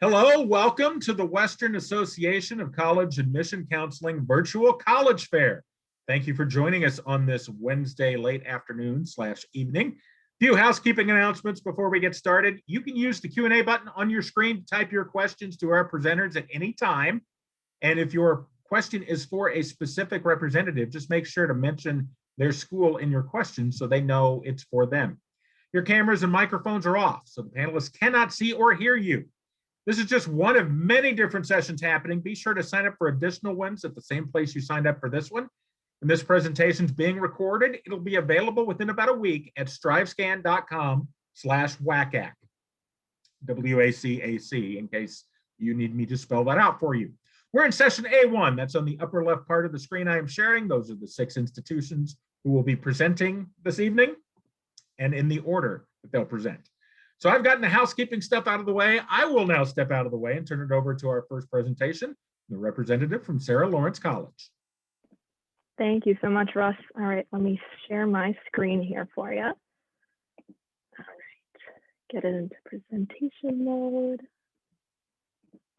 Hello, welcome to the Western Association of College Admission Counseling Virtual College Fair. Thank you for joining us on this Wednesday late afternoon/evening. Few housekeeping announcements before we get started. You can use the Q&A button on your screen to type your questions to our presenters at any time. And if your question is for a specific representative, just make sure to mention their school in your question so they know it's for them. Your cameras and microphones are off, so the panelists cannot see or hear you. This is just one of many different sessions happening. Be sure to sign up for additional ones at the same place you signed up for this one. And this presentation is being recorded. It'll be available within about a week at strivescan.com/WACAC, WACAC, in case you need me to spell that out for you. We're in session A1. That's on the upper left part of the screen I am sharing. Those are the 6 institutions who will be presenting this evening and in the order that they'll present. So I've gotten the housekeeping stuff out of the way. I will now step out of the way and turn it over to our first presentation, the representative from Sarah Lawrence College. Thank you so much, Russ. All right, let me share my screen here for you. All right, get it into presentation mode.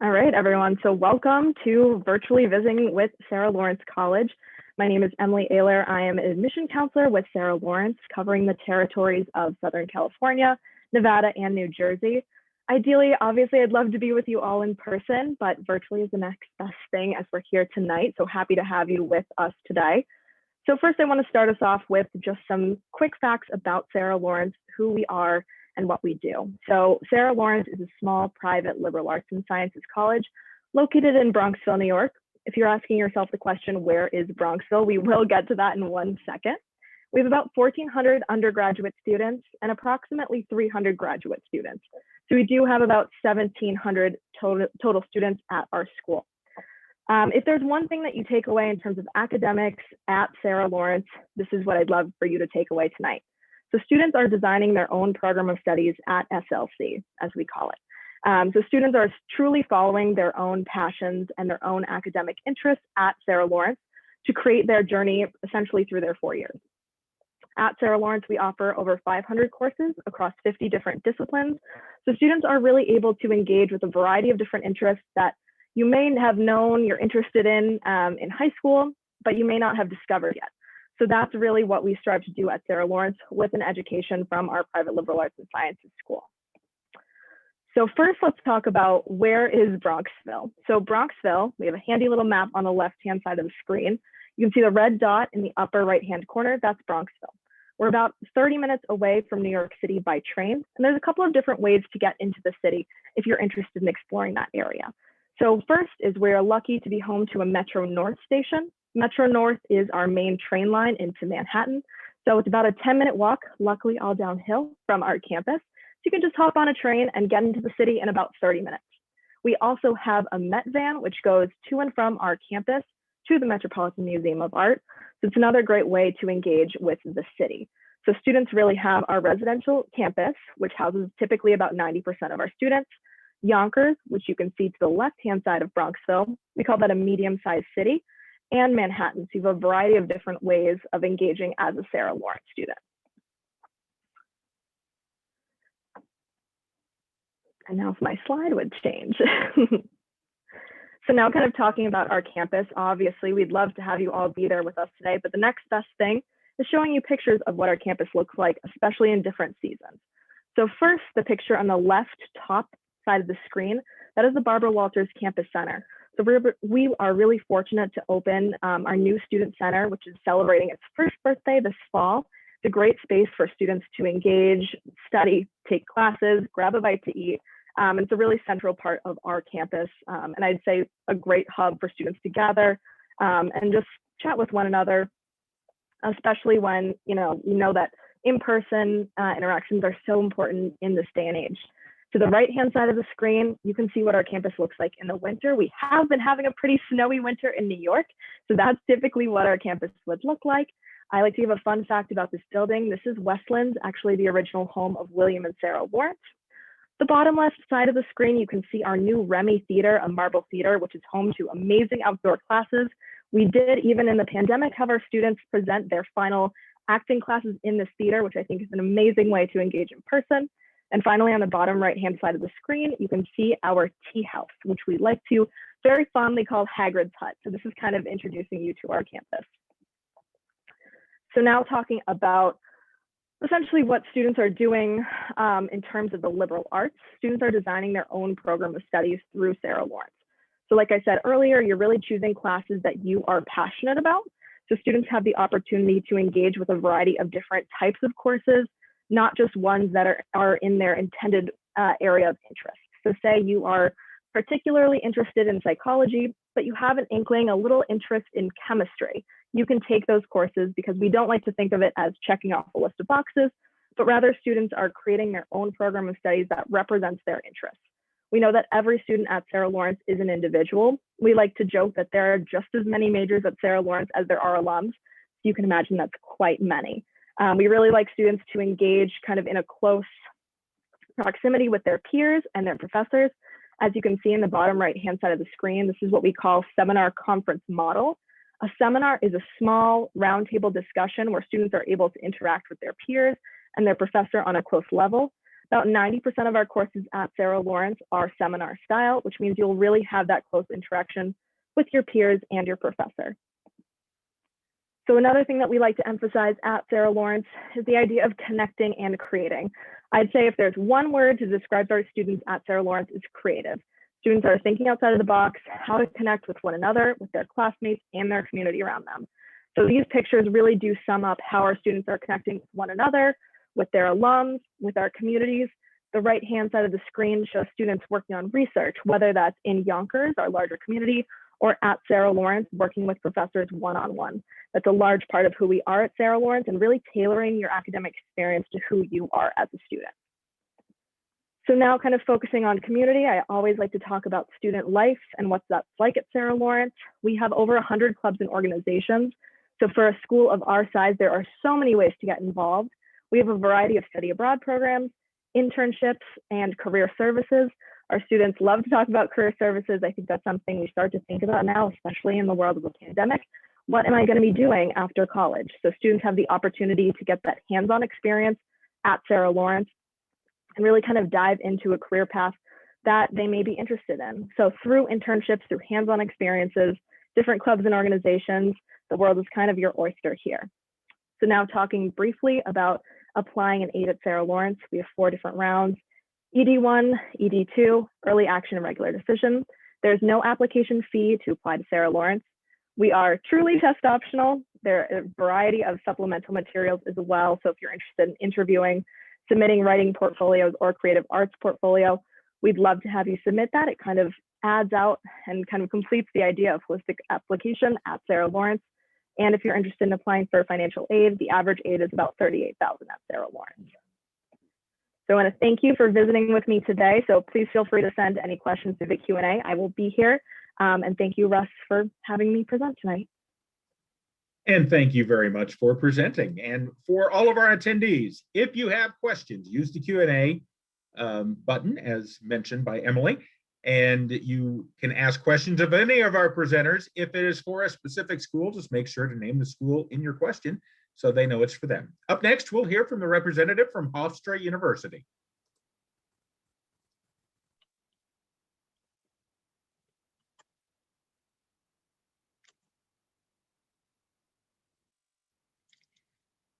All right, everyone. So welcome to Virtually Visiting with Sarah Lawrence College. My name is Emily Ayler. I am an admission counselor with Sarah Lawrence, covering the territories of Southern California, Nevada, and New Jersey. Ideally, obviously, I'd love to be with you all in person, but virtually is the next best thing as we're here tonight. So happy to have you with us today. So first, I want to start us off with just some quick facts about Sarah Lawrence, who we are and what we do. So Sarah Lawrence is a small private liberal arts and sciences college located in Bronxville, New York. If you're asking yourself the question, where is Bronxville? We will get to that in 1 second. We have about 1,400 undergraduate students and approximately 300 graduate students. So we do have about 1,700 total students at our school. If there's one thing that you take away in terms of academics at Sarah Lawrence, this is what I'd love for you to take away tonight. So students are designing their own program of studies at SLC, as we call it. So students are truly following their own passions and their own academic interests at Sarah Lawrence to create their journey essentially through their 4 years. At Sarah Lawrence, we offer over 500 courses across 50 different disciplines. So students are really able to engage with a variety of different interests that you may have known you're interested in high school, but you may not have discovered yet. So that's really what we strive to do at Sarah Lawrence with an education from our private liberal arts and sciences school. So first, let's talk about where is Bronxville. So Bronxville, we have a handy little map on the left-hand side of the screen. You can see the red dot in the upper right-hand corner, that's Bronxville. We're about 30 minutes away from New York City by train, and there's a couple of different ways to get into the city if you're interested in exploring that area. So first is we're lucky to be home to a Metro North station. Metro North is our main train line into Manhattan. So it's about a 10-minute walk, luckily all downhill from our campus. So you can just hop on a train and get into the city in about 30 minutes. We also have a Met van, which goes to and from our campus to the Metropolitan Museum of Art. So it's another great way to engage with the city. So students really have our residential campus, which houses typically about 90% of our students. Yonkers, which you can see to the left-hand side of Bronxville, we call that a medium-sized city, and Manhattan. So you have a variety of different ways of engaging as a Sarah Lawrence student. And now if my slide would change. So now kind of talking about our campus, obviously we'd love to have you all be there with us today, but the next best thing is showing you pictures of what our campus looks like, especially in different seasons. So first, the picture on the left top side of the screen, that is the Barbara Walters Campus Center. So we are really fortunate to open our new student center, which is celebrating its first birthday this fall. It's a great space for students to engage, study, take classes, grab a bite to eat. It's a really central part of our campus, and I'd say a great hub for students to gather and just chat with one another, especially when you know that in-person interactions are so important in this day and age. To the right-hand side of the screen, you can see what our campus looks like in the winter. We have been having a pretty snowy winter in New York, so that's typically what our campus would look like. I like to give a fun fact about this building. This is Westlands, actually the original home of William and Sarah Lawrence. The bottom left side of the screen, you can see our new Remy Theater, a marble theater, which is home to amazing outdoor classes. We did, even in the pandemic, have our students present their final acting classes in this theater, which I think is an amazing way to engage in person. And finally, on the bottom right-hand side of the screen, you can see our tea house, which we like to very fondly call Hagrid's Hut. So this is kind of introducing you to our campus. So now talking about essentially what students are doing in terms of the liberal arts. Students are designing their own program of studies through Sarah Lawrence. So like I said earlier, you're really choosing classes that you are passionate about. So students have the opportunity to engage with a variety of different types of courses, not just ones that are in their intended area of interest. So say you are particularly interested in psychology, but you have an inkling, a little interest in chemistry. You can take those courses because we don't like to think of it as checking off a list of boxes, but rather students are creating their own program of studies that represents their interests. We know that every student at Sarah Lawrence is an individual. We like to joke that there are just as many majors at Sarah Lawrence as there are alums. You can imagine that's quite many. We really like students to engage kind of in a close proximity with their peers and their professors. As you can see in the bottom right-hand side of the screen, this is what we call seminar conference model. A seminar is a small roundtable discussion where students are able to interact with their peers and their professor on a close level. About 90% of our courses at Sarah Lawrence are seminar style, which means you'll really have that close interaction with your peers and your professor. So another thing that we like to emphasize at Sarah Lawrence is the idea of connecting and creating. I'd say if there's one word to describe our students at Sarah Lawrence, it's creative. Students are thinking outside of the box, how to connect with one another, with their classmates, and their community around them. So these pictures really do sum up how our students are connecting with one another, with their alums, with our communities. The right-hand side of the screen shows students working on research, whether that's in Yonkers, our larger community, or at Sarah Lawrence, working with professors one-on-one. That's a large part of who we are at Sarah Lawrence and really tailoring your academic experience to who you are as a student. So now kind of focusing on community, I always like to talk about student life and what that's like at Sarah Lawrence. We have over 100 clubs and organizations. So for a school of our size, there are so many ways to get involved. We have a variety of study abroad programs, internships, and career services. Our students love to talk about career services. I think that's something we start to think about now, especially in the world of the pandemic. What am I going to be doing after college? So students have the opportunity to get that hands-on experience at Sarah Lawrence and really kind of dive into a career path that they may be interested in. So through internships, through hands-on experiences, different clubs and organizations, the world is kind of your oyster here. So now talking briefly about applying an aid at Sarah Lawrence, we have 4 different rounds: ED1, ED2, early action and regular decision. There's no application fee to apply to Sarah Lawrence. We are truly test optional. There are a variety of supplemental materials as well. So if you're interested in interviewing, submitting writing portfolios or creative arts portfolio, we'd love to have you submit that. It kind of adds out and kind of completes the idea of holistic application at Sarah Lawrence. And if you're interested in applying for financial aid, the average aid is about $38,000 at Sarah Lawrence. So I want to thank you for visiting with me today. So please feel free to send any questions through the Q&A. I will be here. And thank you, Russ, for having me present tonight. And thank you very much for presenting. And for all of our attendees, if you have questions, use the Q&A button as mentioned by Emily, and you can ask questions of any of our presenters. If it is for a specific school, just make sure to name the school in your question so they know it's for them. Up next, we'll hear from the representative from Hofstra University.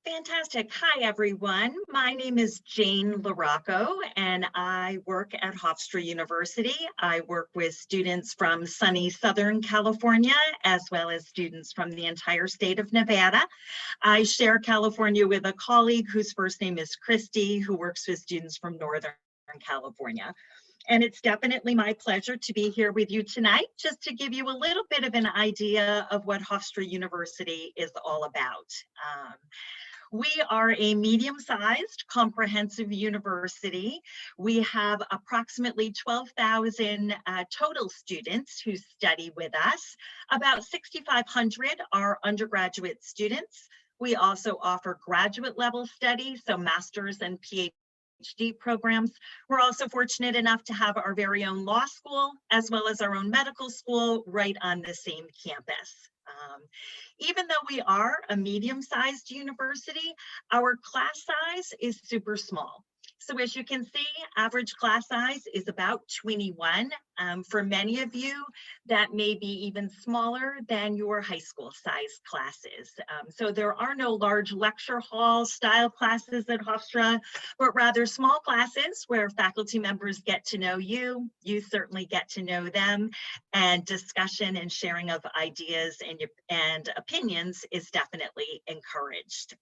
Fantastic. Hi, everyone. My name is Jane LaRocco, and I work at Hofstra University. I work with students from sunny Southern California, as well as students from the entire state of Nevada. I share California with a colleague whose first name is Christy, who works with students from Northern California. And it's definitely my pleasure to be here with you tonight, just to give you a little bit of an idea of what Hofstra University is all about. We are a medium-sized comprehensive university. We have approximately 12,000 total students who study with us. About 6,500 are undergraduate students. We also offer graduate level studies, so master's and PhD programs. We're also fortunate enough to have our very own law school, as well as our own medical school right on the same campus. Even though we are a medium-sized university, our class size is super small. So as you can see, average class size is about 21. For many of you, that may be even smaller than your high school size classes. So there are no large lecture hall style classes at Hofstra, but rather small classes where faculty members get to know you, you certainly get to know them, and discussion and sharing of ideas and opinions is definitely encouraged.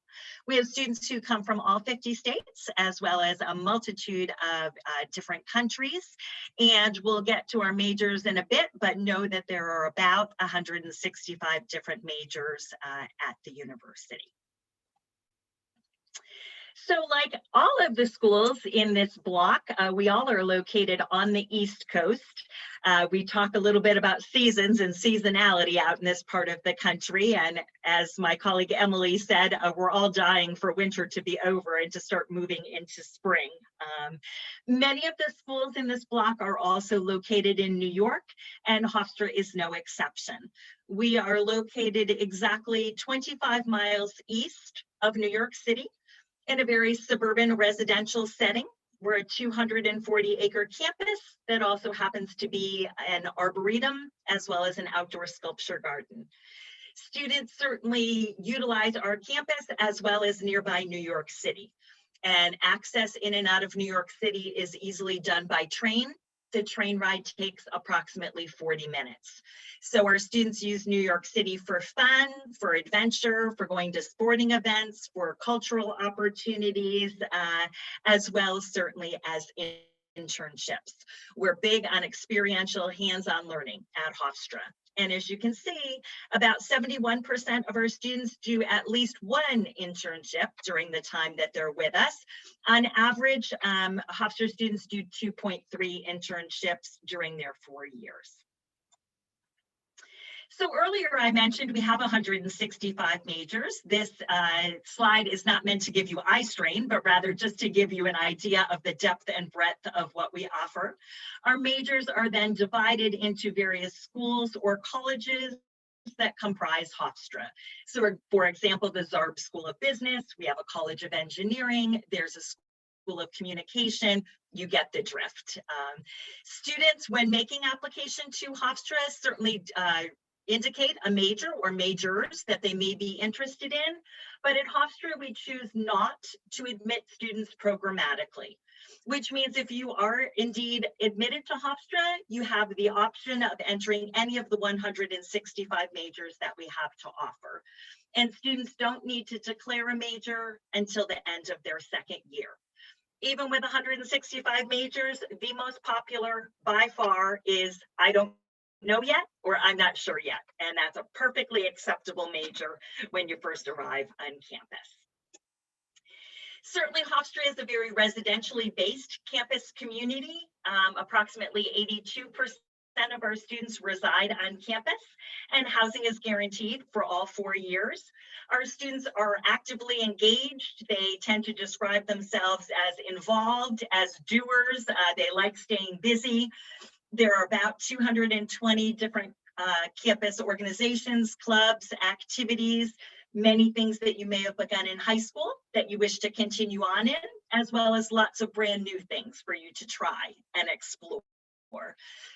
We have students who come from all 50 states, as well as a multitude of different countries, and we'll get to our majors in a bit, but know that there are about 165 different majors at the university. So like all of the schools in this block, we all are located on the East Coast. We talk a little bit about seasons and seasonality out in this part of the country. And as my colleague Emily said, we're all dying for winter to be over and to start moving into spring. Many of the schools in this block are also located in New York, and Hofstra is no exception. We are located exactly 25 miles east of New York City, in a very suburban residential setting. We're a 240-acre campus that also happens to be an arboretum as well as an outdoor sculpture garden. Students certainly utilize our campus as well as nearby New York City. And access in and out of New York City is easily done by train. The train ride takes approximately 40 minutes. So our students use New York City for fun, for adventure, for going to sporting events, for cultural opportunities, as well certainly as internships. We're big on experiential hands-on learning at Hofstra. And as you can see, about 71% of our students do at least one internship during the time that they're with us. On average, Hofstra students do 2.3 internships during their 4 years. So earlier I mentioned we have 165 majors. This slide is not meant to give you eye strain, but rather just to give you an idea of the depth and breadth of what we offer. Our majors are then divided into various schools or colleges that comprise Hofstra. So for example, the Zarb School of Business, we have a College of Engineering, there's a School of Communication, you get the drift. Students, when making application to Hofstra, certainly indicate a major or majors that they may be interested in, but at Hofstra we choose not to admit students programmatically, which means if you are indeed admitted to Hofstra, you have the option of entering any of the 165 majors that we have to offer. And students don't need to declare a major until the end of their second year. Even with 165 majors, the most popular by far is I don't know yet, or I'm not sure yet. And that's a perfectly acceptable major when you first arrive on campus. Certainly Hofstra is a very residentially based campus community. Approximately 82% of our students reside on campus, and housing is guaranteed for all 4 years. Our students are actively engaged. They tend to describe themselves as involved, as doers. They like staying busy. There are about 220 different campus organizations, clubs, activities, many things that you may have begun in high school that you wish to continue on in, as well as lots of brand new things for you to try and explore.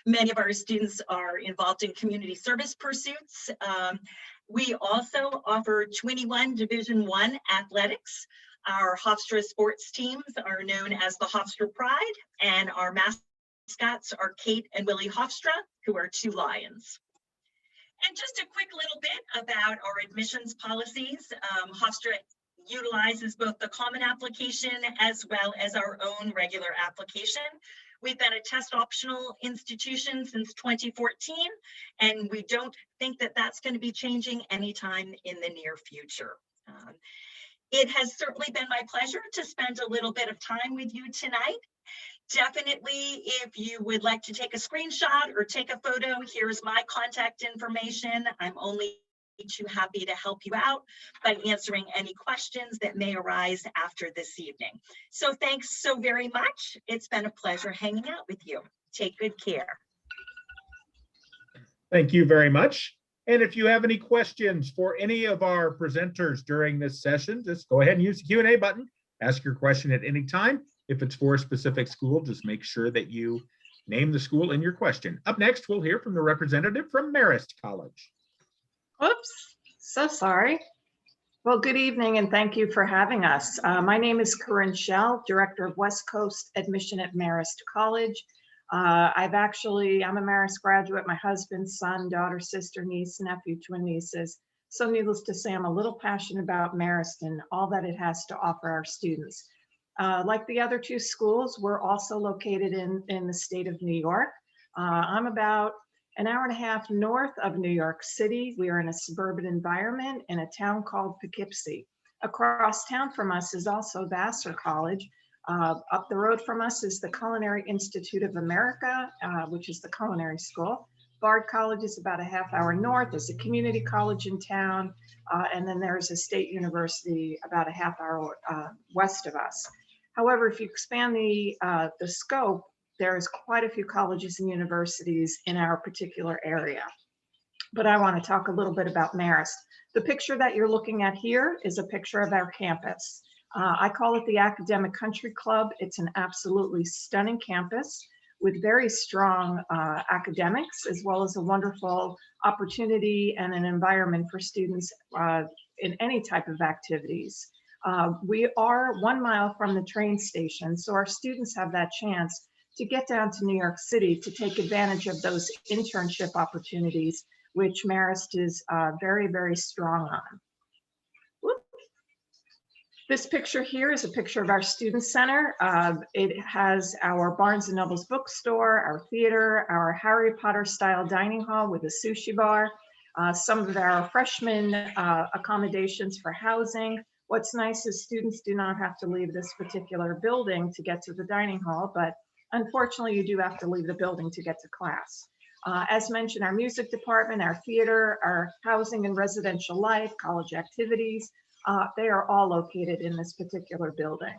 Many of our students are involved in community service pursuits. We also offer 21 Division I athletics. Our Hofstra sports teams are known as the Hofstra Pride, and our mascots are Kate and Willie Hofstra, who are 2 lions. And just a quick little bit about our admissions policies. Hofstra utilizes both the common application as well as our own regular application. We've been a test optional institution since 2014, and we don't think that that's going to be changing anytime in the near future. It has certainly been my pleasure to spend a little bit of time with you tonight. Definitely, if you would like to take a screenshot or take a photo, here's my contact information. I'm only too happy to help you out by answering any questions that may arise after this evening. So thanks so very much. It's been a pleasure hanging out with you. Take good care. Thank you very much. And if you have any questions for any of our presenters during this session, just go ahead and use the Q&A button. Ask your question at any time. If it's for a specific school, just make sure that you name the school in your question. Up next, we'll hear from the representative from Marist College. Whoops, so sorry. Well, good evening and thank you for having us. My name is Corinne Schell, Director of West Coast Admission at Marist College. I'm a Marist graduate, my husband, son, daughter, sister, niece, nephew, twin nieces. So needless to say, I'm a little passionate about Marist and all that it has to offer our students. Like the other two schools, we're also located in the state of New York. I'm about an hour and a half north of New York City. We are in a suburban environment in a town called Poughkeepsie. Across town from us is also Vassar College. Up the road from us is the Culinary Institute of America, which is the culinary school. Bard College is about a half hour north. There's a community college in town. And then there's a state university about a half hour west of us. However, if you expand the scope, there's quite a few colleges and universities in our particular area. But I want to talk a little bit about Marist. The picture that you're looking at here is a picture of our campus. I call it the Academic Country Club. It's an absolutely stunning campus with very strong academics, as well as a wonderful opportunity and an environment for students in any type of activities. We are 1 mile from the train station, so our students have that chance to get down to New York City to take advantage of those internship opportunities, which Marist is very, very strong on. Whoop. This picture here is a picture of our student center. It has our Barnes & Noble's bookstore, our theater, our Harry Potter style dining hall with a sushi bar, some of our freshman accommodations for housing. What's nice is students do not have to leave this particular building to get to the dining hall, but unfortunately, you do have to leave the building to get to class. As mentioned, our music department, our theater, our housing and residential life, college activities, they are all located in this particular building.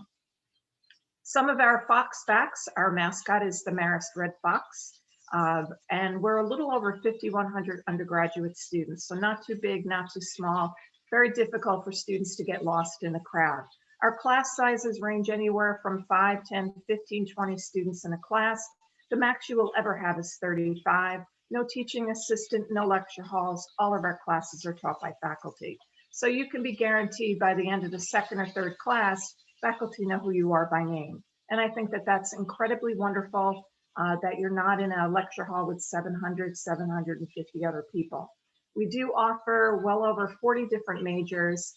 Some of our Fox facts, our mascot is the Marist Red Fox, and we're a little over 5,100 undergraduate students, so not too big, not too small, very difficult for students to get lost in the crowd. Our class sizes range anywhere from 5, 10, 15, 20 students in a class. The max you will ever have is 35. No teaching assistant, no lecture halls. All of our classes are taught by faculty. So you can be guaranteed by the end of the second or third class, faculty know who you are by name. And I think that that's incredibly wonderful that you're not in a lecture hall with 700, 750 other people. We do offer well over 40 different majors.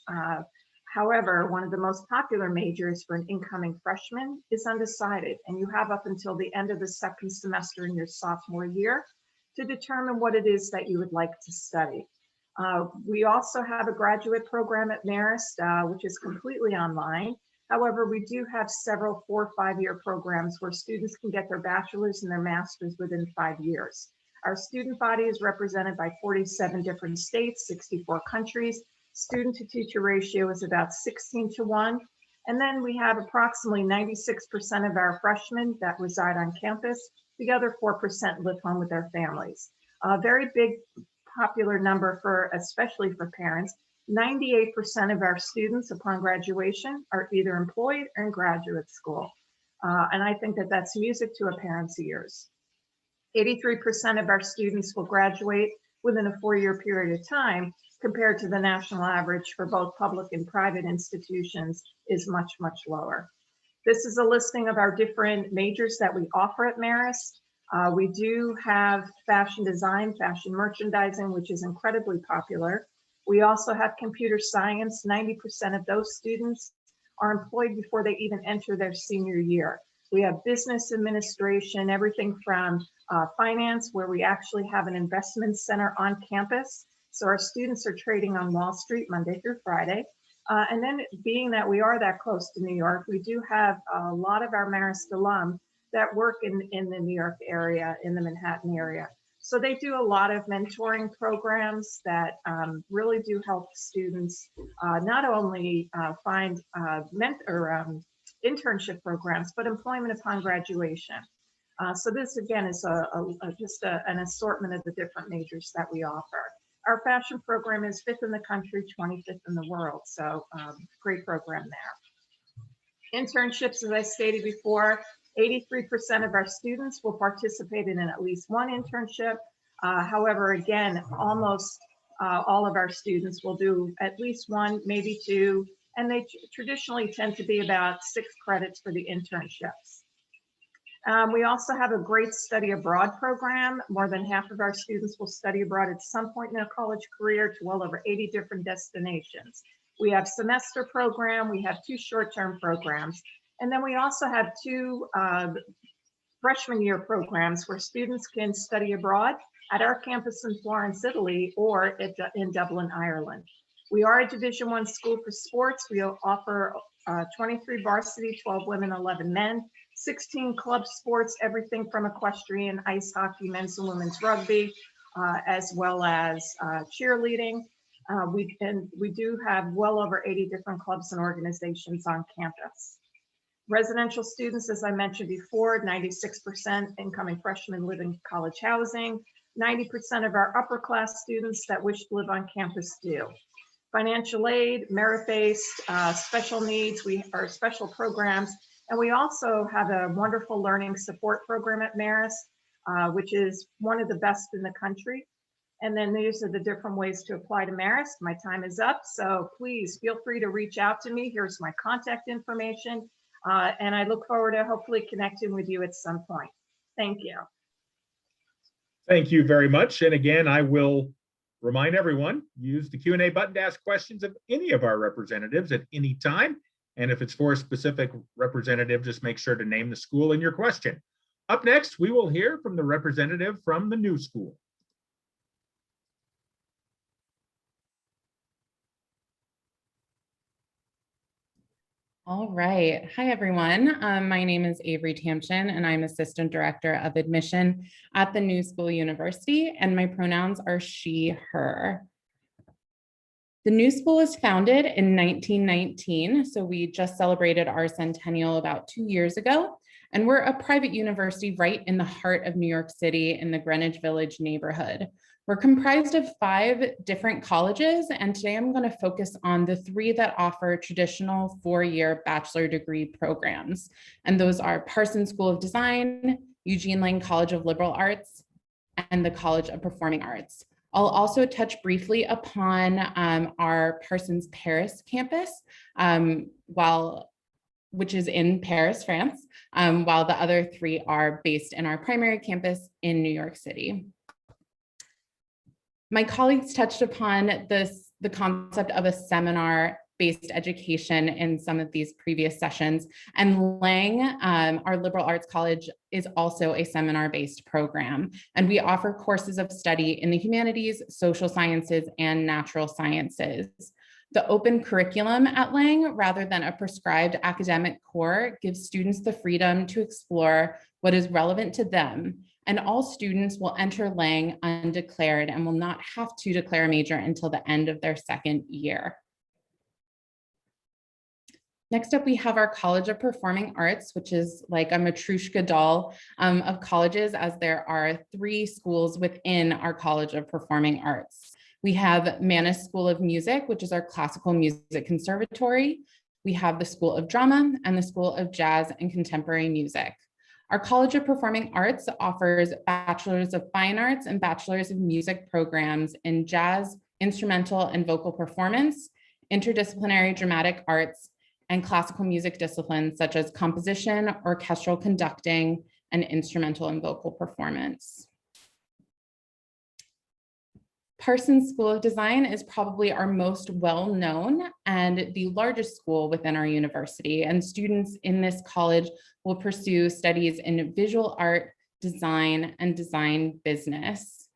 However, one of the most popular majors for an incoming freshman is undecided, and you have up until the end of the second semester in your sophomore year to determine what it is that you would like to study. We also have a graduate program at Marist, which is completely online. However, we do have several 4- or 5-year programs where students can get their bachelor's and their master's within 5 years. Our student body is represented by 47 different states, 64 countries. Student to teacher ratio is about 16:1. And then we have approximately 96% of our freshmen that reside on campus. The other 4% live home with their families. A very big popular number for, especially for parents. 98% of our students upon graduation are either employed or in graduate school. And I think that that's music to a parent's ears. 83% of our students will graduate within a 4-year period of time, compared to the national average for both public and private institutions is much, much lower. This is a listing of our different majors that we offer at Marist. We do have fashion design, fashion merchandising, which is incredibly popular. We also have computer science. 90% of those students are employed before they even enter their senior year. We have business administration, everything from finance, where we actually have an investment center on campus. So our students are trading on Wall Street Monday through Friday. And then being that we are that close to New York, we do have a lot of our Marist alum that work in the New York area, in the Manhattan area. So they do a lot of mentoring programs that really do help students not only find internship programs, but employment upon graduation. So this again is just an assortment of the different majors that we offer. Our fashion program is 5th in the country, 25th in the world. So great program there. Internships, as I stated before, 83% of our students will participate in at least one internship. However, again, almost all of our students will do at least one, maybe two, and they traditionally tend to be about 6 credits for the internships. We also have a great study abroad program. More than half of our students will study abroad at some point in their college career to well over 80 different destinations. We have semester program, we have 2 short-term programs, and then we also have 2 freshman year programs where students can study abroad at our campus in Florence, Italy, or in Dublin, Ireland. We are a Division I school for sports. We offer 23 varsity, 12 women, 11 men, 16 club sports, everything from equestrian, ice hockey, men's and women's rugby, as well as cheerleading. We do have well over 80 different clubs and organizations on campus. Residential students, as I mentioned before, 96% incoming freshmen live in college housing. 90% of our upper class students that wish to live on campus do. Financial aid, merit-based, special needs, our special programs, and we also have a wonderful learning support program at Marist, which is one of the best in the country. And then these are the different ways to apply to Marist. My time is up, so please feel free to reach out to me. Here's my contact information, and I look forward to hopefully connecting with you at some point. Thank you. Thank you very much. And again, I will remind everyone, use the Q&A button to ask questions of any of our representatives at any time. And if it's for a specific representative, just make sure to name the school in your question. Up next, we will hear from the representative from the new school. All right. Hi, everyone. My name is Avery Tamchin, and I'm Assistant Director of Admission at the New School University, and my pronouns are she, her. The New School was founded in 1919, so we just celebrated our centennial about 2 years ago, and we're a private university right in the heart of New York City in the Greenwich Village neighborhood. We're comprised of 5 different colleges, and today I'm going to focus on the 3 that offer traditional 4-year bachelor degree programs. And those are Parsons School of Design, Eugene Lang College of Liberal Arts, and the College of Performing Arts. I'll also touch briefly upon our Parsons Paris campus, which is in Paris, France, while the other 3 are based in our primary campus in New York City. My colleagues touched upon the concept of a seminar-based education in some of these previous sessions, and Lang, our liberal arts college, is also a seminar-based program, and we offer courses of study in the humanities, social sciences, and natural sciences. The open curriculum at Lang, rather than a prescribed academic core, gives students the freedom to explore what is relevant to them. And all students will enter Lang undeclared and will not have to declare a major until the end of their 2nd year. Next up, we have our College of Performing Arts, which is like a Matryoshka doll of colleges, as there are 3 schools within our College of Performing Arts. We have Marist School of Music, which is our classical music conservatory. We have the School of Drama and the School of Jazz and Contemporary Music. Our College of Performing Arts offers Bachelors of Fine Arts and Bachelors of Music programs in jazz, instrumental and vocal performance, interdisciplinary dramatic arts, and classical music disciplines such as composition, orchestral conducting, and instrumental and vocal performance. Parsons School of Design is probably our most well-known and the largest school within our university, and students in this college will pursue studies in visual art, design, and design business.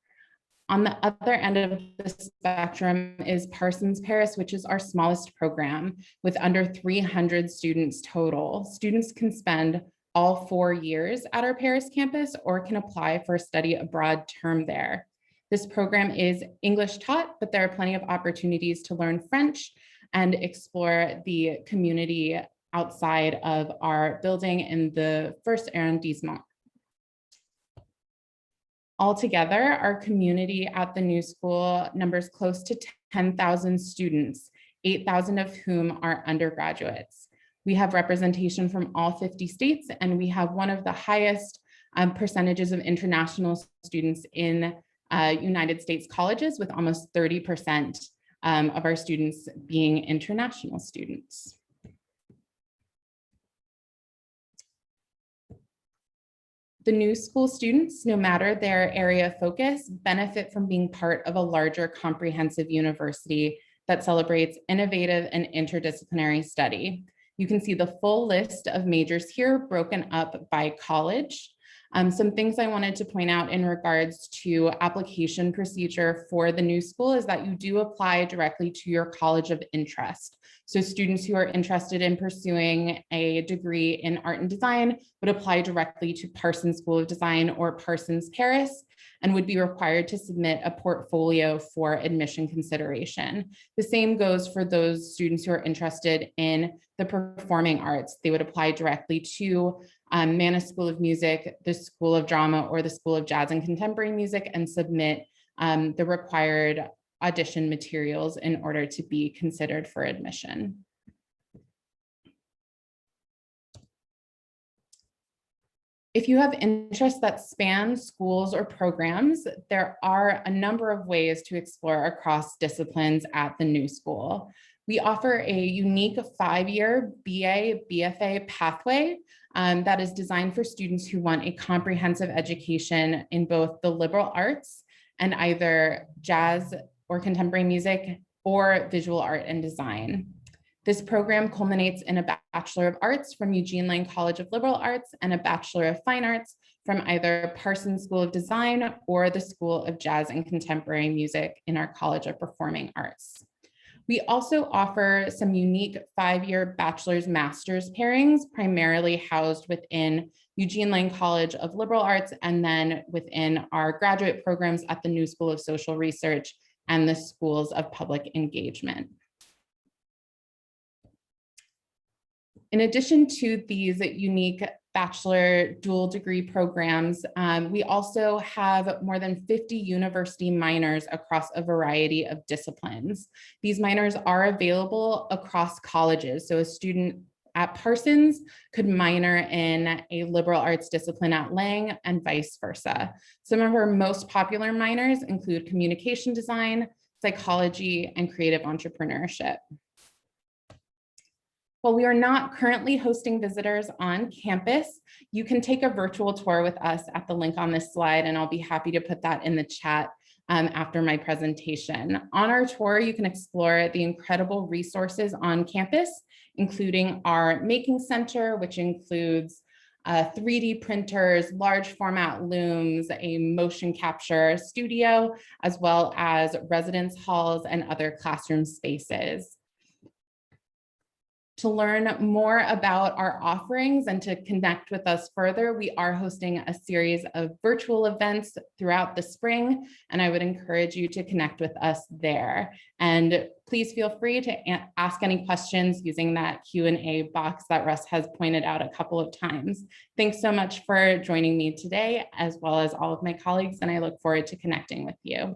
On the other end of the spectrum is Parsons Paris, which is our smallest program with under 300 students total. Students can spend all 4 years at our Paris campus or can apply for a study abroad term there. This program is English taught, but there are plenty of opportunities to learn French and explore the community outside of our building in the first arrondissement. Altogether, our community at the new school numbers close to 10,000 students, 8,000 of whom are undergraduates. We have representation from all 50 states, and we have one of the highest percentages of international students in United States colleges, with almost 30% of our students being international students. The new school students, no matter their area of focus, benefit from being part of a larger comprehensive university that celebrates innovative and interdisciplinary study. You can see the full list of majors here broken up by college. Some things I wanted to point out in regards to application procedure for the new school is that you do apply directly to your college of interest. So students who are interested in pursuing a degree in art and design would apply directly to Parsons School of Design or Parsons Paris, and would be required to submit a portfolio for admission consideration. The same goes for those students who are interested in the performing arts. They would apply directly to Marist School of Music, the School of Drama, or the School of Jazz and Contemporary Music, and submit the required audition materials in order to be considered for admission. If you have interests that span schools or programs, there are a number of ways to explore across disciplines at the new school. We offer a unique 5-year BA, BFA pathway that is designed for students who want a comprehensive education in both the liberal arts and either jazz or contemporary music or visual art and design. This program culminates in a Bachelor of Arts from Eugene Lang College of Liberal Arts and a Bachelor of Fine Arts from either Parsons School of Design or the School of Jazz and Contemporary Music in our College of Performing Arts. We also offer some unique 5-year bachelor's master's pairings, primarily housed within Eugene Lang College of Liberal Arts and then within our graduate programs at the New School of Social Research and the Schools of Public Engagement. In addition to these unique bachelor dual degree programs, we also have more than 50 university minors across a variety of disciplines. These minors are available across colleges. So a student at Parsons could minor in a liberal arts discipline at Lang and vice versa. Some of our most popular minors include communication design, psychology, and creative entrepreneurship. While we are not currently hosting visitors on campus, you can take a virtual tour with us at the link on this slide, and I'll be happy to put that in the chat after my presentation. On our tour, you can explore the incredible resources on campus, including our Making Center, which includes 3D printers, large format looms, a motion capture studio, as well as residence halls and other classroom spaces. To learn more about our offerings and to connect with us further, we are hosting a series of virtual events throughout the spring, and I would encourage you to connect with us there. And please feel free to ask any questions using that Q&A box that Russ has pointed out a couple of times. Thanks so much for joining me today, as well as all of my colleagues, and I look forward to connecting with you.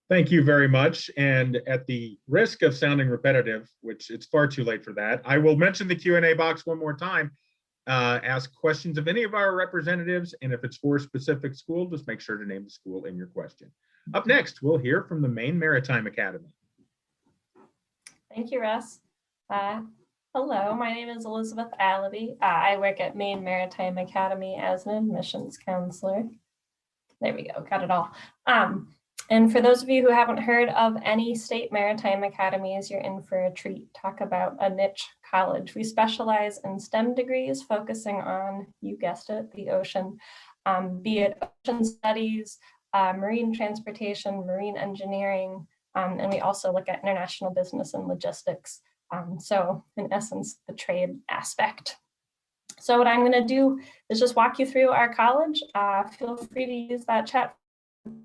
Thank you very much. And at the risk of sounding repetitive, which it's far too late for that, I will mention the Q&A box one more time. Ask questions of any of our representatives, and if it's for a specific school, just make sure to name the school in your question. Up next, we'll hear from the Maine Maritime Academy. Thank you, Russ. Hello, my name is Elizabeth Allaby. I work at Maine Maritime Academy as an admissions counselor. There we go, got it all. And for those of you who haven't heard of any state maritime academies, you're in for a treat. Talk about a niche college. We specialize in STEM degrees, focusing on, you guessed it, the ocean, be it ocean studies, marine transportation, marine engineering, and we also look at international business and logistics. So in essence, the trade aspect. So what I'm going to do is just walk you through our college. Feel free to use that chat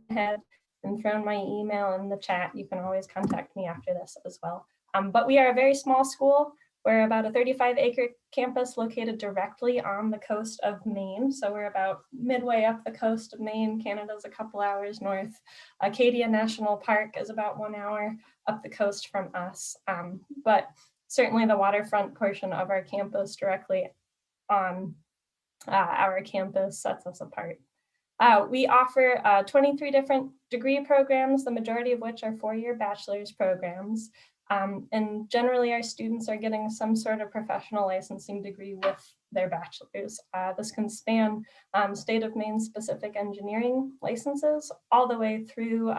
ahead and throw my email in the chat. You can always contact me after this as well. But we are a very small school. We're about a 35-acre campus located directly on the coast of Maine. So we're about midway up the coast of Maine. Canada's a couple hours north. Acadia National Park is about 1 hour up the coast from us. But certainly the waterfront portion of our campus directly on our campus sets us apart. We offer 23 different degree programs, the majority of which are four-year bachelor's programs. And generally our students are getting some sort of professional licensing degree with their bachelor's. This can span state of Maine specific engineering licenses all the way through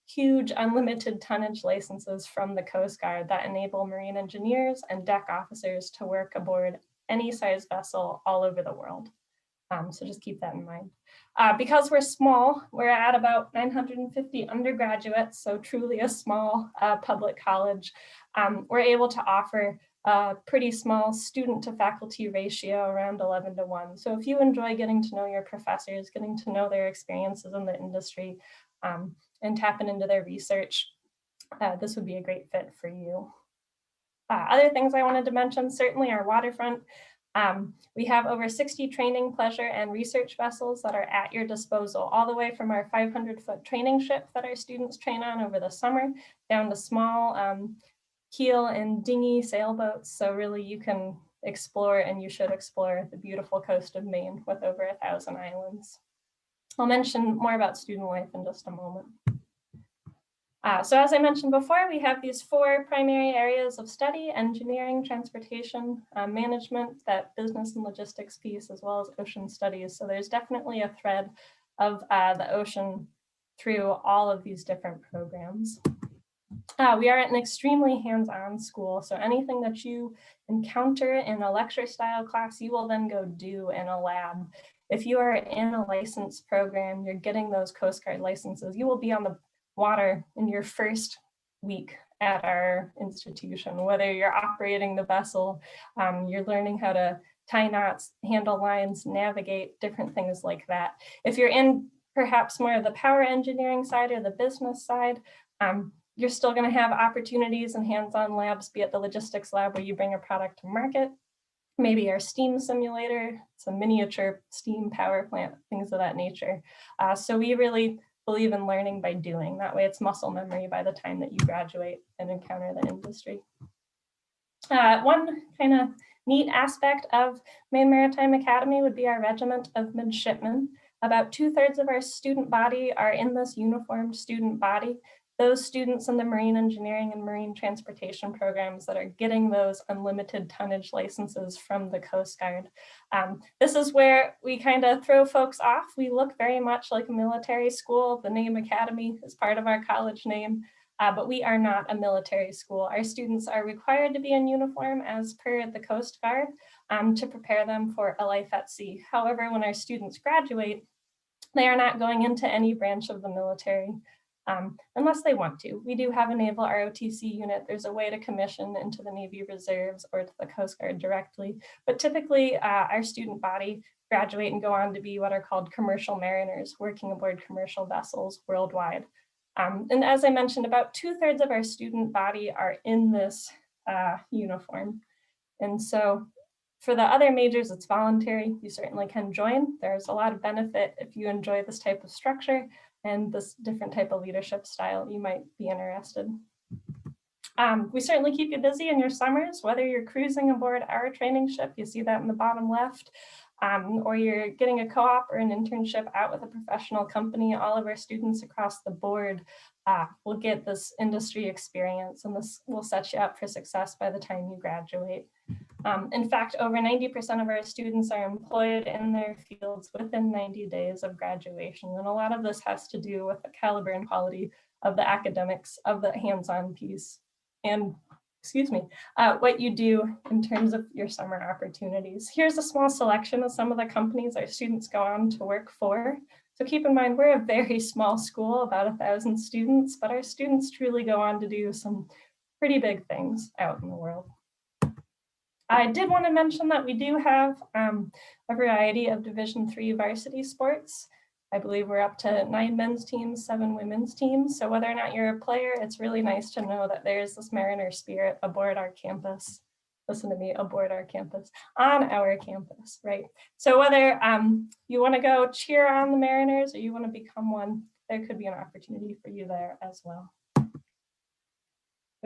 huge unlimited tonnage licenses from the Coast Guard that enable marine engineers and deck officers to work aboard any size vessel all over the world. So just keep that in mind. Because we're small, we're at about 950 undergraduates, so truly a small public college. We're able to offer a pretty small student to faculty ratio, around 11:1. So if you enjoy getting to know your professors, getting to know their experiences in the industry, and tapping into their research, this would be a great fit for you. Other things I wanted to mention, certainly our waterfront. We have over 60 training, pleasure, and research vessels that are at your disposal, all the way from our 500-foot training ship that our students train on over the summer, down to small keel and dinghy sailboats. So really you can explore, and you should explore, the beautiful coast of Maine with over 1,000 islands. I'll mention more about student life in just a moment. So as I mentioned before, we have these four primary areas of study: engineering, transportation, management, that business and logistics piece, as well as ocean studies. So there's definitely a thread of the ocean through all of these different programs. We are an extremely hands-on school, so anything that you encounter in a lecture style class, you will then go do in a lab. If you are in a license program, you're getting those Coast Guard licenses, you will be on the water in your first week at our institution. Whether you're operating the vessel, you're learning how to tie knots, handle lines, navigate, different things like that. If you're in perhaps more of the power engineering side or the business side, you're still going to have opportunities and hands-on labs, be it the logistics lab where you bring a product to market, maybe our steam simulator, some miniature steam power plant, things of that nature. So we really believe in learning by doing. That way it's muscle memory by the time that you graduate and encounter the industry. One kind of neat aspect of Maine Maritime Academy would be our Regiment of Midshipmen. About 2/3 of our student body are in this uniformed student body. Those students in the marine engineering and marine transportation programs that are getting those unlimited tonnage licenses from the Coast Guard. This is where we kind of throw folks off. We look very much like a military school. The name Academy is part of our college name, but we are not a military school. Our students are required to be in uniform as per the Coast Guard to prepare them for a life at sea. However, when our students graduate, they are not going into any branch of the military. Unless they want to. We do have a naval ROTC unit. There's a way to commission into the Navy Reserves or to the Coast Guard directly, but typically our student body graduate and go on to be what are called commercial mariners, working aboard commercial vessels worldwide. And as I mentioned, about 2/3 of our student body are in this uniform. And so for the other majors, it's voluntary. You certainly can join. There's a lot of benefit if you enjoy this type of structure and this different type of leadership style, you might be interested. We certainly keep you busy in your summers, whether you're cruising aboard our training ship, you see that in the bottom left, or you're getting a co-op or an internship out with a professional company. All of our students across the board will get this industry experience, and this will set you up for success by the time you graduate. In fact, over 90% of our students are employed in their fields within 90 days of graduation. And a lot of this has to do with the caliber and quality of the academics, of the hands-on piece, and what you do in terms of your summer opportunities. Here's a small selection of some of the companies our students go on to work for. So keep in mind, we're a very small school, about 1,000 students, but our students truly go on to do some pretty big things out in the world. I did want to mention that we do have a variety of Division III varsity sports. I believe we're up to 9 men's teams, 7 women's teams. So whether or not you're a player, it's really nice to know that there's this Mariner spirit aboard our campus. Listen to me, aboard our campus, on our campus, right? So whether you want to go cheer on the Mariners or you want to become one, there could be an opportunity for you there as well.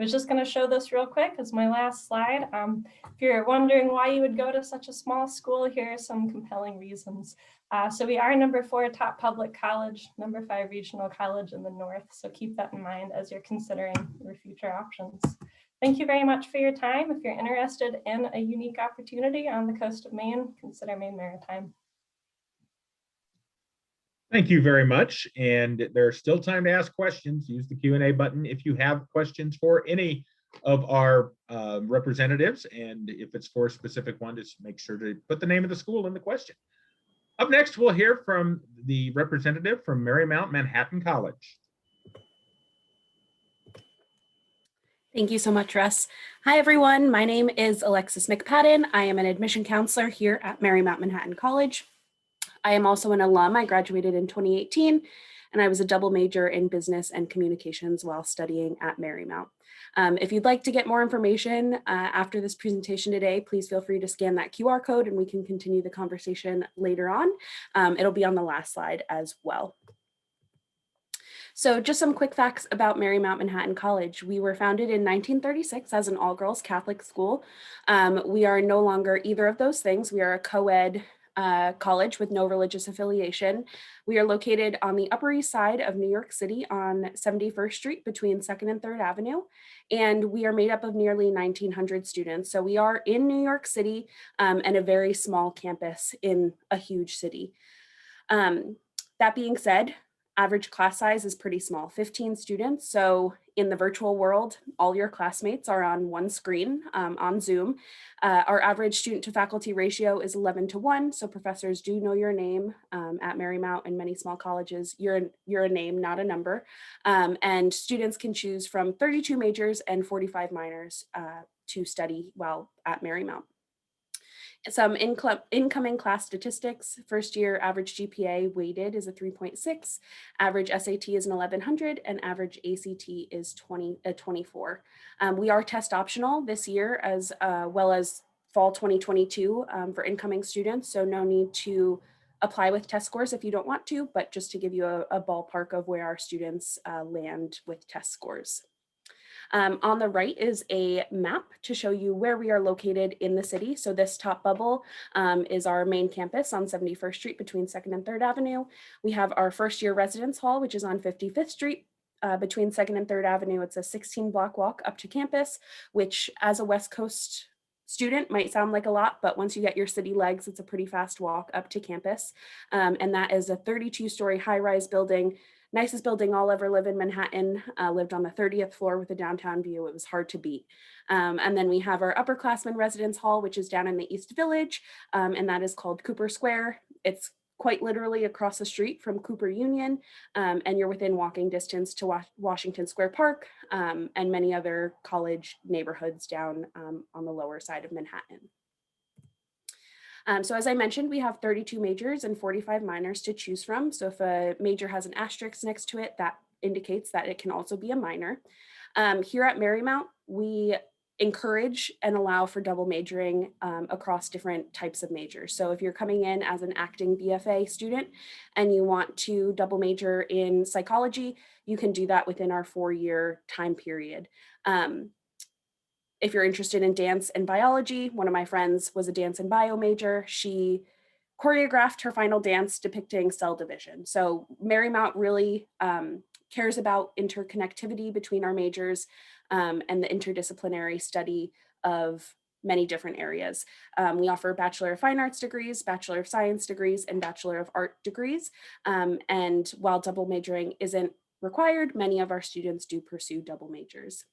I was just going to show this real quick as my last slide. If you're wondering why you would go to such a small school, here are some compelling reasons. So we are #4 top public college, #5 regional college in the North. So keep that in mind as you're considering your future options. Thank you very much for your time. If you're interested in a unique opportunity on the coast of Maine, consider Maine Maritime. Thank you very much. And there's still time to ask questions. Use the Q&A button if you have questions for any of our representatives. And if it's for a specific one, just make sure to put the name of the school in the question. Up next, we'll hear from the representative from Marymount Manhattan College. Thank you so much, Russ. Hi, everyone. My name is Alexis McPadden. I am an admission counselor here at Marymount Manhattan College. I am also an alum. I graduated in 2018, and I was a double major in business and communications while studying at Marymount. If you'd like to get more information after this presentation today, please feel free to scan that QR code and we can continue the conversation later on. It'll be on the last slide as well. So just some quick facts about Marymount Manhattan College. We were founded in 1936 as an all-girls Catholic school. We are no longer either of those things. We are a co-ed college with no religious affiliation. We are located on the Upper East Side of New York City on 71st Street between 2nd and 3rd Avenue. And we are made up of nearly 1,900 students. So we are in New York City and a very small campus in a huge city. That being said, average class size is pretty small, 15 students. So in the virtual world, all your classmates are on one screen on Zoom. Our average student to faculty ratio is 11:1. So professors do know your name at Marymount and many small colleges. You're a name, not a number. And students can choose from 32 majors and 45 minors to study while at Marymount. Some incoming class statistics: first year average GPA weighted is a 3.6, average SAT is an 1100, and average ACT is 24. We are test optional this year as well as fall 2022 for incoming students, so no need to apply with test scores if you don't want to, but just to give you a ballpark of where our students land with test scores. On the right is a map to show you where we are located in the city. So this top bubble is our main campus on 71st Street between 2nd and 3rd Avenue. We have our first year residence hall, which is on 55th Street between 2nd and 3rd Avenue. It's a 16-block walk up to campus, which as a West Coast student might sound like a lot, but once you get your city legs, it's a pretty fast walk up to campus. And that is a 32-story high-rise building. Nicest building I'll ever live in Manhattan. Lived on the 30th floor with a downtown view. It was hard to beat. And then we have our upperclassmen residence hall, which is down in the East Village, and that is called Cooper Square. It's quite literally across the street from Cooper Union, and you're within walking distance to Washington Square Park and many other college neighborhoods down on the lower side of Manhattan. So as I mentioned, we have 32 majors and 45 minors to choose from. So if a major has an asterisk next to it, that indicates that it can also be a minor. Here at Marymount, we encourage and allow for double majoring across different types of majors. So if you're coming in as an acting BFA student and you want to double major in psychology, you can do that within our 4-year time period. If you're interested in dance and biology, one of my friends was a dance and bio major. She choreographed her final dance depicting cell division. So Marymount really cares about interconnectivity between our majors and the interdisciplinary study of many different areas. We offer Bachelor of Fine Arts degrees, Bachelor of Science degrees, and Bachelor of Art degrees. And while double majoring isn't required, many of our students do pursue double majors.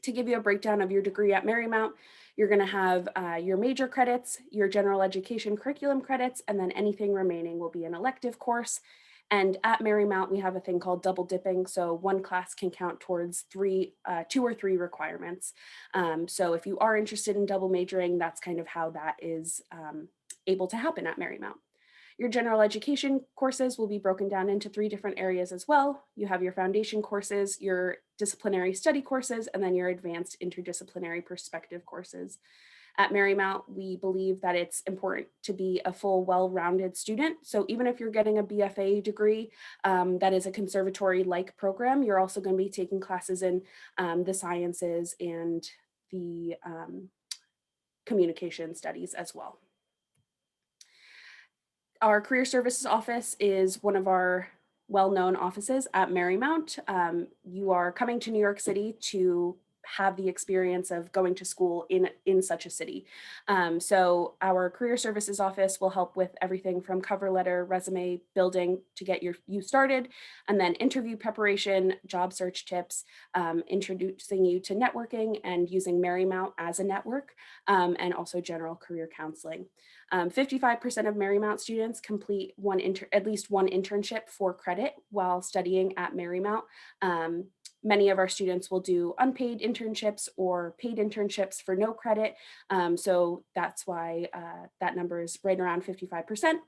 To give you a breakdown of your degree at Marymount, you're going to have your major credits, your general education curriculum credits, and then anything remaining will be an elective course. And at Marymount, we have a thing called double dipping. So one class can count towards 2 or 3 requirements. So if you are interested in double majoring, that's kind of how that is able to happen at Marymount. Your general education courses will be broken down into 3 different areas as well. You have your foundation courses, your disciplinary study courses, and then your advanced interdisciplinary perspective courses. At Marymount, we believe that it's important to be a full, well-rounded student. So even if you're getting a BFA degree, that is a conservatory-like program, you're also going to be taking classes in the sciences and the communication studies as well. Our Career Services Office is one of our well-known offices at Marymount. You are coming to New York City to have the experience of going to school in such a city. So our Career Services Office will help with everything from cover letter, resume building to get you started, and then interview preparation, job search tips, introducing you to networking and using Marymount as a network, and also general career counseling. 55% of Marymount students complete at least one internship for credit while studying at Marymount. Many of our students will do unpaid internships or paid internships for no credit. So that's why that number is right around 55%.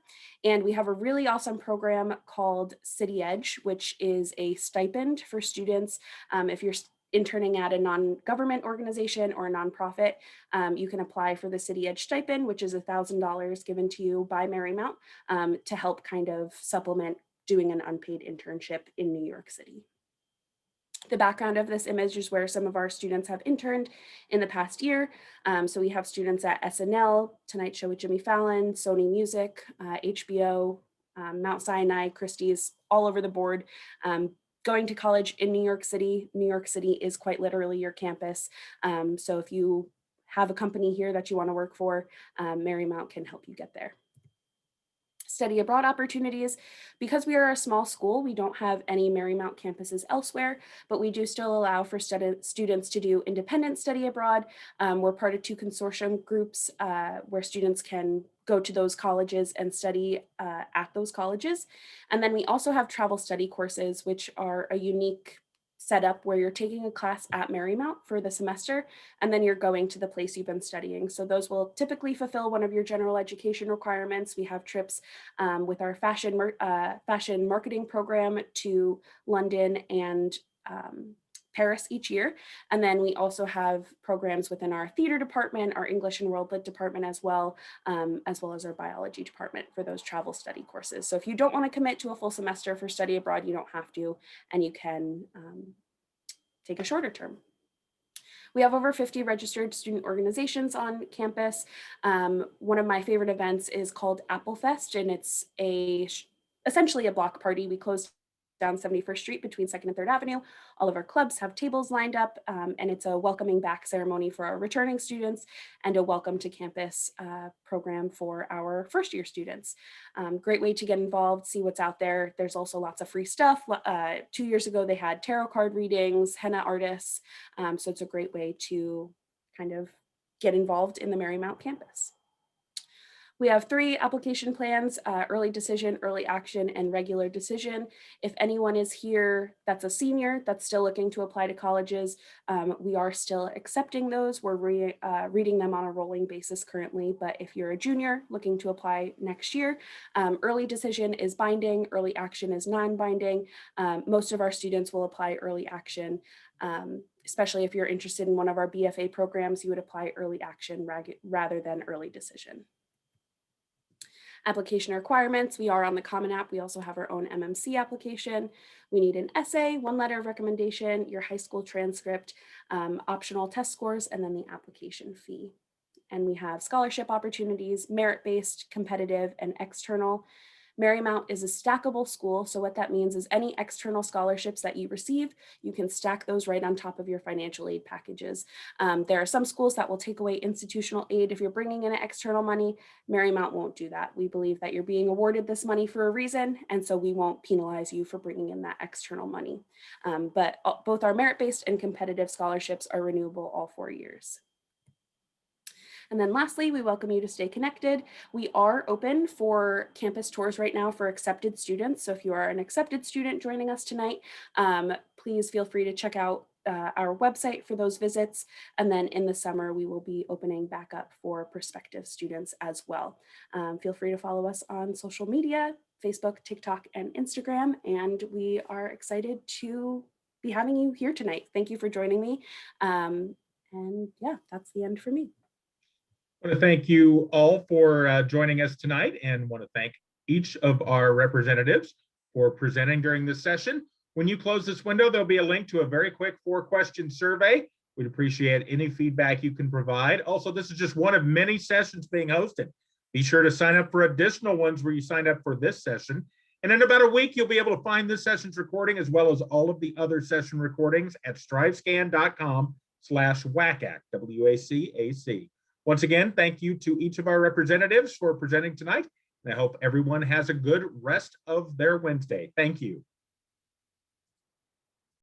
And we have a really awesome program called City Edge, which is a stipend for students. If you're interning at a non-government organization or a nonprofit, you can apply for the City Edge stipend, which is $1,000 given to you by Marymount to help kind of supplement doing an unpaid internship in New York City. The background of this image is where some of our students have interned in the past year. So we have students at SNL, Tonight Show with Jimmy Fallon, Sony Music, HBO, Mount Sinai, Christie's, all over the board. Going to college in New York City is quite literally your campus. So if you have a company here that you want to work for, Marymount can help you get there. Study abroad opportunities. Because we are a small school, we don't have any Marymount campuses elsewhere, but we do still allow for students to do independent study abroad. We're part of 2 consortium groups where students can go to those colleges and study at those colleges. And then we also have travel study courses, which are a unique setup where you're taking a class at Marymount for the semester, and then you're going to the place you've been studying. So those will typically fulfill one of your general education requirements. We have trips with our fashion marketing program to London and Paris each year. And then we also have programs within our theater department, our English and World Lit department as well as our biology department for those travel study courses. So if you don't want to commit to a full semester for study abroad, you don't have to, and you can take a shorter term. We have over 50 registered student organizations on campus. One of my favorite events is called Apple Fest, and it's essentially a block party. We closed down 71st Street between 2nd and 3rd Avenue. All of our clubs have tables lined up, and it's a welcoming back ceremony for our returning students and a welcome to campus program for our first year students. Great way to get involved, see what's out there. There's also lots of free stuff. 2 years ago, they had tarot card readings, henna artists. So it's a great way to kind of get involved in the Marymount campus. We have 3 application plans, early decision, early action, and regular decision. If anyone is here that's a senior that's still looking to apply to colleges, we are still accepting those. We're reading them on a rolling basis currently, but if you're a junior looking to apply next year, early decision is binding, early action is non-binding. Most of our students will apply early action. Especially if you're interested in one of our BFA programs, you would apply early action rather than early decision. Application requirements, we are on the Common App. We also have our own MMC application. We need an essay, 1 letter of recommendation, your high school transcript, optional test scores, and then the application fee. And we have scholarship opportunities, merit-based, competitive, and external. Marymount is a stackable school. So what that means is any external scholarships that you receive, you can stack those right on top of your financial aid packages. There are some schools that will take away institutional aid if you're bringing in external money. Marymount won't do that. We believe that you're being awarded this money for a reason, and so we won't penalize you for bringing in that external money. But both our merit-based and competitive scholarships are renewable all 4 years. And then lastly, we welcome you to stay connected. We are open for campus tours right now for accepted students. So if you are an accepted student joining us tonight, please feel free to check out our website for those visits. And then in the summer, we will be opening back up for prospective students as well. Feel free to follow us on social media, Facebook, TikTok, and Instagram. And we are excited to be having you here tonight. Thank you for joining me. And yeah, that's the end for me. I want to thank you all for joining us tonight, and want to thank each of our representatives for presenting during this session. When you close this window, there'll be a link to a very quick 4-question survey. We'd appreciate any feedback you can provide. Also, this is just one of many sessions being hosted. Be sure to sign up for additional ones where you signed up for this session. And in about a week, you'll be able to find this session's recording as well as all of the other session recordings at strivescan.com/WACAC, WACAC. Once again, thank you to each of our representatives for presenting tonight. And I hope everyone has a good rest of their Wednesday. Thank you.